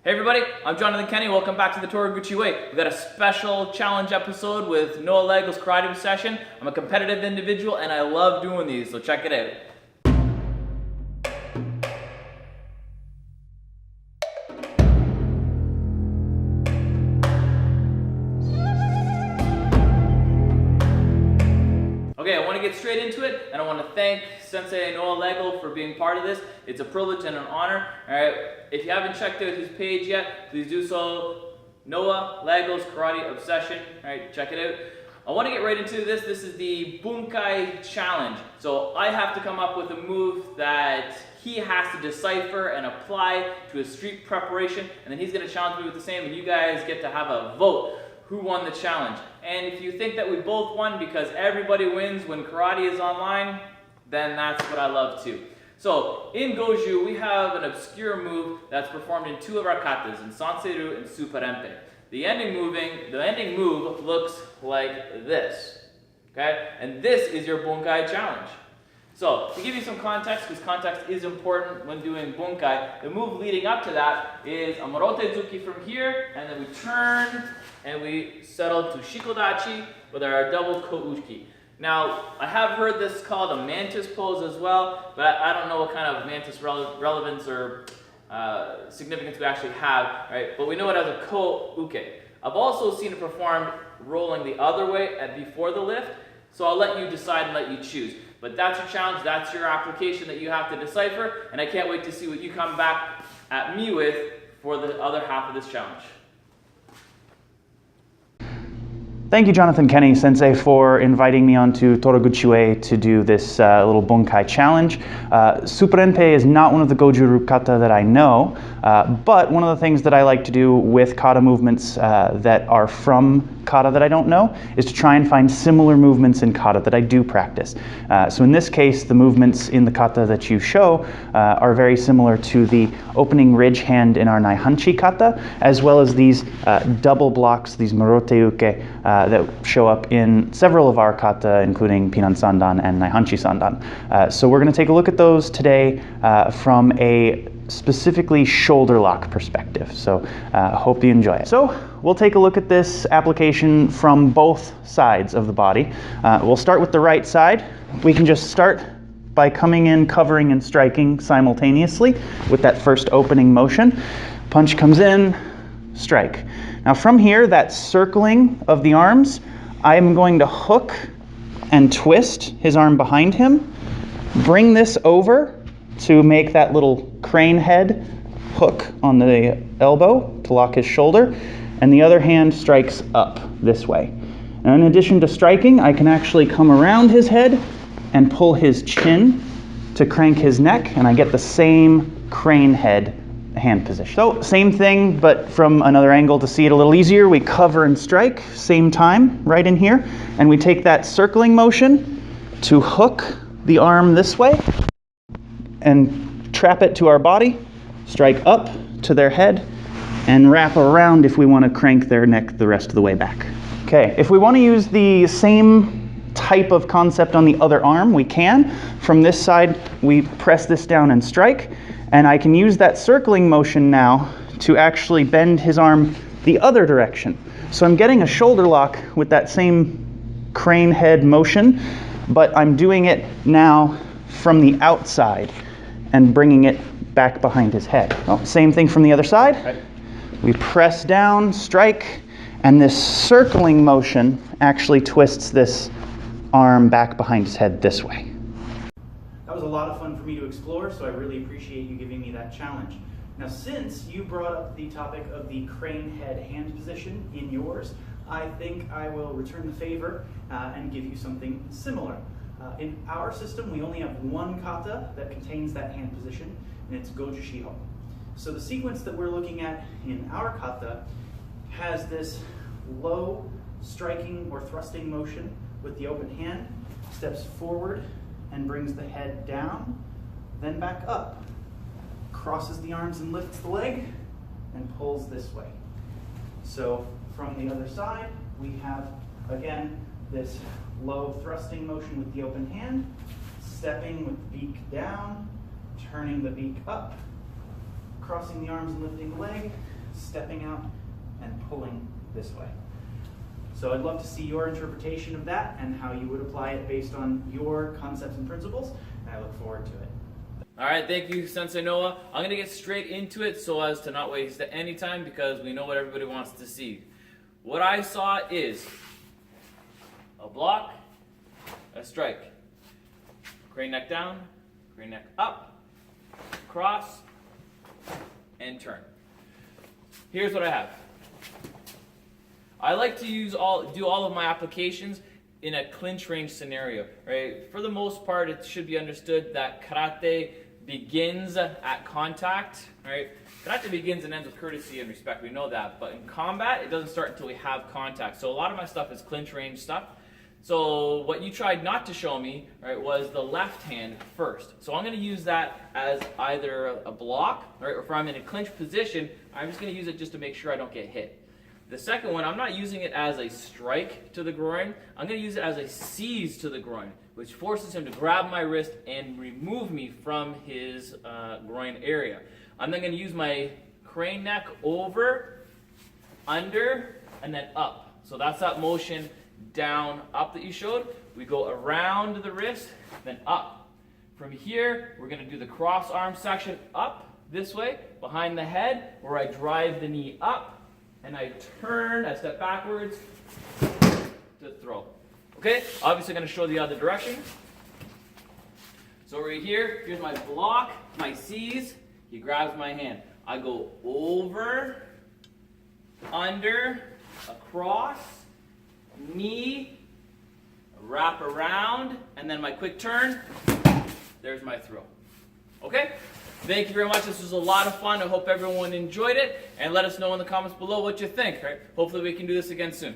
Hey everybody, I'm Jonathan Kenny. Welcome back to the Toraguchi Way. We've got a special challenge episode with Noah Legel's karate session. I'm a competitive individual and I love doing these, so check it out. Okay, I want to get straight into it, and I want to thank Sensei Noah Legel for being part of this. It's a privilege and an honor. All right, if you haven't checked out his page yet, please do so. Noah Legel's Karate Obsession. All right, check it out. I want to get right into this. This is the Bunkai challenge. So I have to come up with a move that he has to decipher and apply to his street preparation, and then he's going to challenge me with the same, and you guys get to have a vote. Who won the challenge? And if you think that we both won because everybody wins when karate is online, then that's what I love too. So in Goju, we have an obscure move that's performed in two of our katas, in Sanseru and Superempe. The ending move looks like this, okay? And this is your Bunkai challenge. So to give you some context, because context is important when doing Bunkai, the move leading up to that is a Morotezuki from here, and then we turn and we settle to Shikodachi with our double Kouchi. Now, I have heard this called a mantis pose as well, but I don't know what kind of mantis relevance or significance we actually have, right? But we know it as a Ko-uke. I've also seen it performed rolling the other way before the lift, so I'll let you decide and let you choose. But that's your challenge, that's your application that you have to decipher, and I can't wait to see what you come back at me with for the other half of this challenge. Thank you, Jonathan Kenny, Sensei, for inviting me onto Toraguchi Way to do this little Bunkai challenge. Superenpe is not one of the Goju kata that I know, but one of the things that I like to do with kata movements that are from kata that I don't know is to try and find similar movements in kata that I do practice. So in this case, the movements in the kata that you show are very similar to the opening ridge hand in our Naihanchi kata, as well as these double blocks, these Morote-uke, that show up in several of our kata, including Pinan Sandan and Naihanchi Sandan. So we're going to take a look at those today from a specifically shoulder lock perspective. So hope you enjoy it. So we'll take a look at this application from both sides of the body. We'll start with the right side. We can just start by coming in, covering and striking simultaneously with that first opening motion. Punch comes in, strike. Now from here, that circling of the arms, I'm going to hook and twist his arm behind him, bring this over to make that little crane head hook on the elbow to lock his shoulder, and the other hand strikes up this way. Now in addition to striking, I can actually come around his head and pull his chin to crank his neck, and I get the same crane head hand position. So same thing, but from another angle to see it a little easier, we cover and strike, same time, right in here, and we take that circling motion to hook the arm this way and trap it to our body, strike up to their head, and wrap around if we want to crank their neck the rest of the way back. Okay, if we want to use the same type of concept on the other arm, we can. From this side, we press this down and strike, and I can use that circling motion now to actually bend his arm the other direction. So I'm getting a shoulder lock with that same crane head motion, but I'm doing it now from the outside and bringing it back behind his head. Well, same thing from the other side. Right. We press down, strike, and this circling motion actually twists this arm back behind his head this way. That was a lot of fun for me to explore, so I really appreciate you giving me that challenge. Now, since you brought up the topic of the crane head hand position in yours, I think I will return the favor and give you something similar. In our system, we only have one kata that contains that hand position, and it's Goju Shiho. So the sequence that we're looking at in our kata has this low striking or thrusting motion with the open hand, steps forward and brings the head down, then back up, crosses the arms and lifts the leg, and pulls this way. So from the other side, we have, again, this low thrusting motion with the open hand, stepping with the beak down, turning the beak up, crossing the arms and lifting the leg, stepping out, and pulling this way. So I'd love to see your interpretation of that and how you would apply it based on your concepts and principles, and I look forward to it. All right, thank you, Sensei Noah. I'm going to get straight into it so as to not waste any time because we know what everybody wants to see. What I saw is a block, a strike, crane neck down, crane neck up, cross, and turn. Here's what I have. I like to do all of my applications in a clinch range scenario, right? For the most part, it should be understood that karate begins at contact, right? Karate begins and ends with courtesy and respect, we know that, but in combat, it doesn't start until we have contact. So a lot of my stuff is clinch range stuff. So what you tried not to show me, right, was the left hand first. So I'm going to use that as either a block, right, or if I'm in a clinch position, I'm just going to use it just to make sure I don't get hit. The second one, I'm not using it as a strike to the groin. I'm going to use it as a seize to the groin, which forces him to grab my wrist and remove me from his groin area. I'm then going to use my crane neck over, under, and then up. So that's that motion down, up that you showed. We go around the wrist, then up. From here, we're going to do the cross arm section up this way, behind the head, where I drive the knee up. And I turn, I step backwards to throw. Okay, obviously I'm going to show the other direction. So right here, here's my block, my seize. He grabs my hand. I go over, under, across, knee, wrap around, and then my quick turn. There's my throw. Okay? Thank you very much. This was a lot of fun. I hope everyone enjoyed it. And let us know in the comments below what you think. Right? Hopefully we can do this again soon.